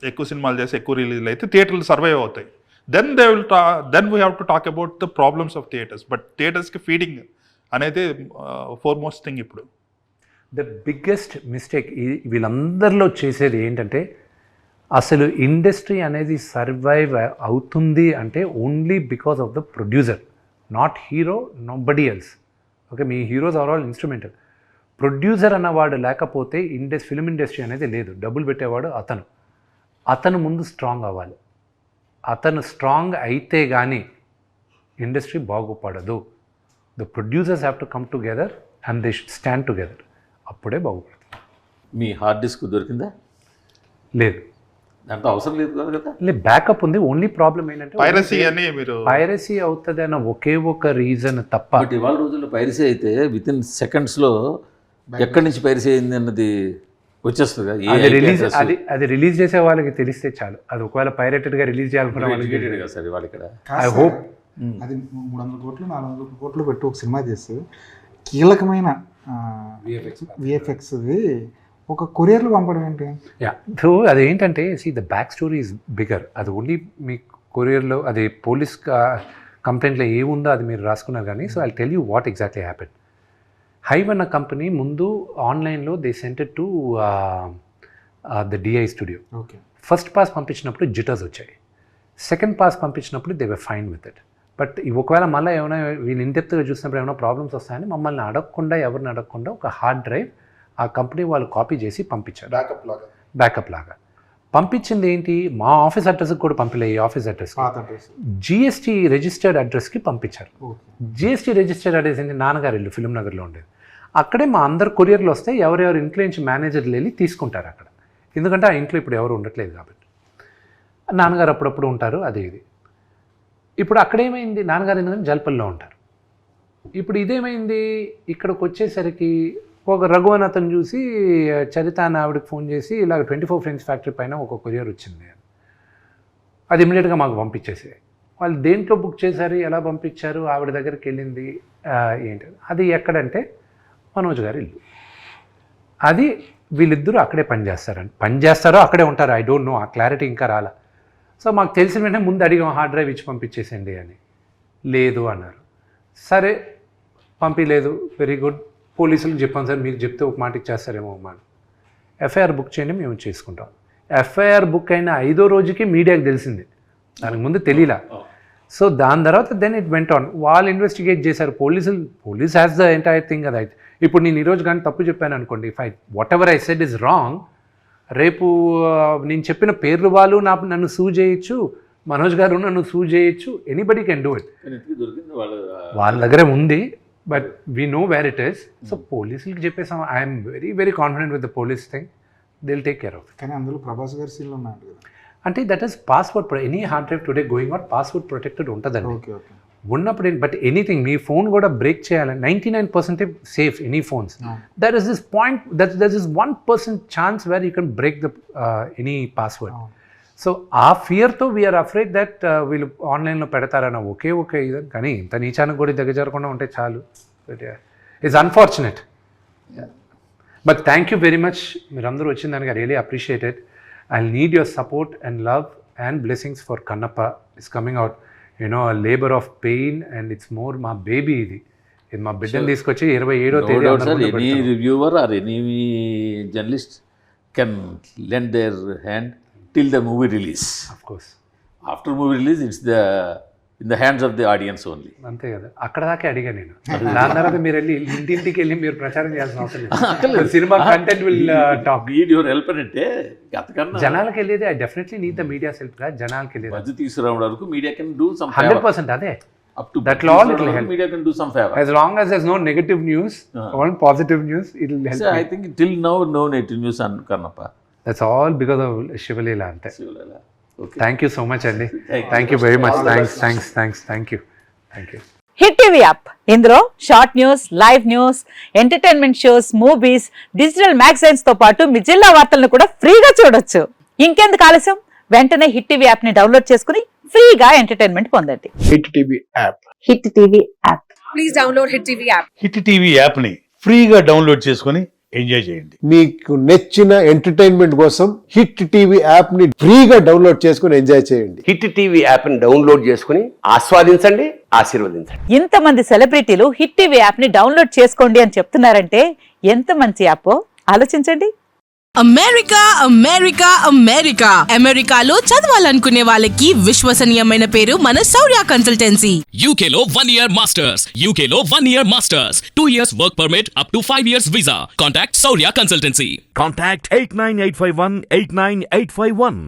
ఎక్కువ సినిమాలు చేసి ఎక్కువ రిలీజ్లు అయితే థియేటర్లు సర్వైవ్ అవుతాయి. Then then we have to talk about the problems of theatres. But థియేటర్స్కి ఫీడింగ్ అనేది ఫోర్మోస్ట్ థింగ్ ఇప్పుడు. ద బిగ్గెస్ట్ మిస్టేక్ వీళ్ళందరిలో చేసేది ఏంటంటే, అసలు ఇండస్ట్రీ అనేది సర్వైవ్ అవుతుంది అంటే only because of the producer, not hero, nobody else. Okay, మీ heroes are all instrumental. Producer అన్నవాడు లేకపోతే ఫిల్మ్ ఇండస్ట్రీ అనేది లేదు. డబ్బులు పెట్టేవాడు అతను ముందు స్ట్రాంగ్ అవ్వాలి. అతను స్ట్రాంగ్ అయితే కానీ ఇండస్ట్రీ బాగుపడదు. The producers have to come together and they should stand together. అప్పుడే బాగుపడుతుంది. మీ హార్డ్ డిస్క్ దొరికిందా? లేదు, దాంట్లో అవసరం లేదు కదా. లేదు, బ్యాకప్ ఉంది. ఓన్లీ ప్రాబ్లం ఏంటంటే పైరసీ అవుతుంది అన్న ఒకే ఒక రీజన్ తప్ప. బట్ ఇవాళ రోజుల్లో పైరసీ అయితే విత్ ఇన్ సెకండ్స్లో ఎక్కడి నుంచి పైరసీ అయింది అన్నది వచ్చేస్తుంది. అది రిలీజ్ చేసే వాళ్ళకి తెలిస్తే చాలు. అది ఒకవేళ పైరేటెడ్గా రిలీజ్ చేయాలనుకున్న వాళ్ళకి సార్ వాళ్ళు ఇక్కడ ఐ హోప్ అది 300 కోట్లు 400 కోట్లు పెట్టి ఒక సినిమా చేస్తే కీలకమైన విఎఫ్ఎక్స్ది ఒక కొరియర్లో పంపడం ఏంటి? సో అదేంటంటే the back story is bigger. అది ఓన్లీ మీ కొరియర్లో అది పోలీస్ కంప్లైంట్లో ఏముందో అది మీరు రాసుకున్నారు కానీ. So I tell you what exactly happen. Hive అన్న కంపెనీ ముందు ఆన్లైన్లో they sent it to the DI studio. Okay, first pass పంపించినప్పుడు జిటర్స్ వచ్చాయి. సెకండ్ పాస్ పంపించినప్పుడు they were fine with it. But ఒకవేళ మళ్ళీ ఏమైనా వీళ్ళు ఇండెప్త్గా చూసినప్పుడు ఏమైనా ప్రాబ్లమ్స్ వస్తాయని మమ్మల్ని అడగకుండా, ఎవరిని అడగకుండా ఒక హార్డ్ డ్రైవ్ ఆ కంపెనీ వాళ్ళు కాపీ చేసి పంపించారు. బ్యాకప్ లాగా పంపించింది ఏంటి, మా ఆఫీస్ అడ్రస్కి కూడా పంపలే. ఈ ఆఫీస్ అడ్రస్ జిఎస్టీ రిజిస్టర్డ్ అడ్రస్కి పంపించారు. జిఎస్టీ రిజిస్టర్డ్ అడ్రస్ ఏంటి, నాన్నగారు ఇల్లు ఫిల్మ్ నగర్లో ఉండేది. అక్కడే మా అందరు కొరియర్లు వస్తే ఎవరెవరు ఇంట్లో నుంచి మేనేజర్లు వెళ్ళి తీసుకుంటారు అక్కడ. ఎందుకంటే ఆ ఇంట్లో ఇప్పుడు ఎవరు ఉండట్లేదు కాబట్టి. నాన్నగారు అప్పుడప్పుడు ఉంటారు. అది ఇది. ఇప్పుడు అక్కడేమైంది, నాన్నగారు ఎందుకంటే జల్పల్లో ఉంటారు. ఇప్పుడు ఇదేమైంది, ఇక్కడికి వచ్చేసరికి ఒక రఘు అని అతను చూసి చరిత అని ఆవిడకి ఫోన్ చేసి ఇలాగ 24 ఫ్రెండ్స్ ఫ్యాక్టరీ పైన ఒక కొరియర్ వచ్చింది. అది ఇమ్మీడియట్గా మాకు పంపించేసి, వాళ్ళు దేంట్లో బుక్ చేశారు, ఎలా పంపించారు, ఆవిడ దగ్గరికి వెళ్ళింది ఏంటి, అది ఎక్కడంటే మనోజ్ గారి ఇల్లు. అది వీళ్ళిద్దరూ అక్కడే పనిచేస్తారో అక్కడే ఉంటారు. ఐ డోంట్ నో, ఆ క్లారిటీ ఇంకా రాలా. సో మాకు తెలిసిన వెంటనే ముందు అడిగాం హార్డ్ డ్రైవ్ ఇచ్చి పంపించేసేయండి అని. లేదు అన్నారు. సరే పంపించలేదు, వెరీ గుడ్. పోలీసులకు చెప్పాను సార్, మీకు చెప్తే ఒక మాట ఇచ్చేస్తారేమో అమ్మా. ఎఫ్ఐఆర్ బుక్ చేయండి, మేము చేసుకుంటాం. ఎఫ్ఐఆర్ బుక్ అయిన 5వ రోజుకి మీడియాకి తెలిసింది, దానికి ముందు తెలియలా. సో దాని తర్వాత దెన్ ఇట్ వెంట్ ఆన్. వాళ్ళు ఇన్వెస్టిగేట్ చేశారు. Police has the entire thing. అది అయితే ఇప్పుడు నేను ఈరోజు కానీ తప్పు చెప్పాను అనుకోండి, what ever I said is wrong, రేపు నేను చెప్పిన పేర్లు వాళ్ళు నన్ను సూ చేయొచ్చు, మనోజ్ గారు నన్ను సూ చేయొచ్చు. Anybody can do it. వాళ్ళ దగ్గరే ఉంది, but we know where it is. So పోలీసులకి చెప్పేసాం. I'm very very confident with the police thing. They will take care of. కానీ అందులో ప్రభాస్ గారి సీన్లు ఉన్నాయి కదా. అంటే that is password. Any hard drive today going out password protected ఉంటుందండి. ఉన్నప్పుడు బట్ ఎనీథింగ్ మీ ఫోన్ కూడా బ్రేక్ చేయాలని 99% safe any phones. There is this point, there is 1% chance where you can break the any password. So ఆ ఫియర్తో we are afraid that వీళ్ళు ఆన్లైన్లో పెడతారన్న ఒకే ఇది. కానీ ఇంత నీచానికి కూడా దగ్గరకుండా ఉంటే చాలు. It's unfortunate. But thank you very much. మీరందరూ వచ్చిన దానికి I really appreciate it. I need your support and love and blessings for Kannappa. It's coming out, a labor of pain, and it's more మా బేబీ. ఇది మా బిడ్డను తీసుకొచ్చి 27వ తేదీ. Any reviewer or any journalist can lend their hand till the movie release. Of course. After movie release, it's in the hands of the audience only. అంతే కదా. అక్కడ దాకా అడిగా నేను. దాని తర్వాత మీరు వెళ్ళి ఇంటింటికి వెళ్ళి మీరు ప్రచారం చేయాల్సిన అవసరం లేదు. Cinema content will talk. Need your help అంటే అంతకన్నా జనాలకు వెళ్ళేది. I definitely need the media help. జనాలకు వెళ్ళేది మధ్య తీసుకురావడం వరకు మీడియా కెన్ డూ సమ్ 100%. అదే up to that all it will help. Media can do some favor as long as there's no negative news, only positive news, it will help. So I think till now no negative news on Karnappa. That's all because of Shivalila ante. Shivalila. Okay. Thank you so much Andy. Thank you very much. Thanks. Thank you. Hit TV app, ఇందులో short news, live news, entertainment shows, movies, digital magazines తో పాటు మీ జిల్లా వార్తలను కూడా ఫ్రీగా చూడొచ్చు. ఇంకెందుకు ఆలస్యం, వెంటనే హిట్ టీవీ యాప్ ని డౌన్లోడ్ చేసుకుని ఫ్రీగా ఎంటర్టైన్మెంట్ పొందండి. Hit TV app. Hit TV app. Please download hit TV app. Hit TV app ని ఫ్రీగా డౌన్లోడ్ చేసుకుని ఎంజాయ్ చేయండి. మీకు నచ్చిన ఎంటర్టైన్మెంట్ కోసం హిట్ టీవీ యాప్ ని ఫ్రీగా డౌన్లోడ్ చేసుకుని ఎంజాయ్ చేయండి. హిట్ టీవీ యాప్ని డౌన్లోడ్ చేసుకుని ఆస్వాదించండి, ఆశీర్వదించండి. ఇంతమంది సెలబ్రిటీలు హిట్ టీవీ యాప్ ని డౌన్లోడ్ చేసుకోండి అని చెప్తున్నారంటే ఎంత మంచి యాప్ ఆలోచించండి. అమెరికా అమెరికా అమెరికా అమెరికాలో చదవాలనుకునే వాళ్ళకి విశ్వసనీయమైన పేరు మన శౌర్య కన్సల్టెన్సీ. UK లో 1 year masters, UK లో 1 year masters, 2 years work permit up to 5 years visa. Contact Saurya Consultancy. Contact 89851 89851.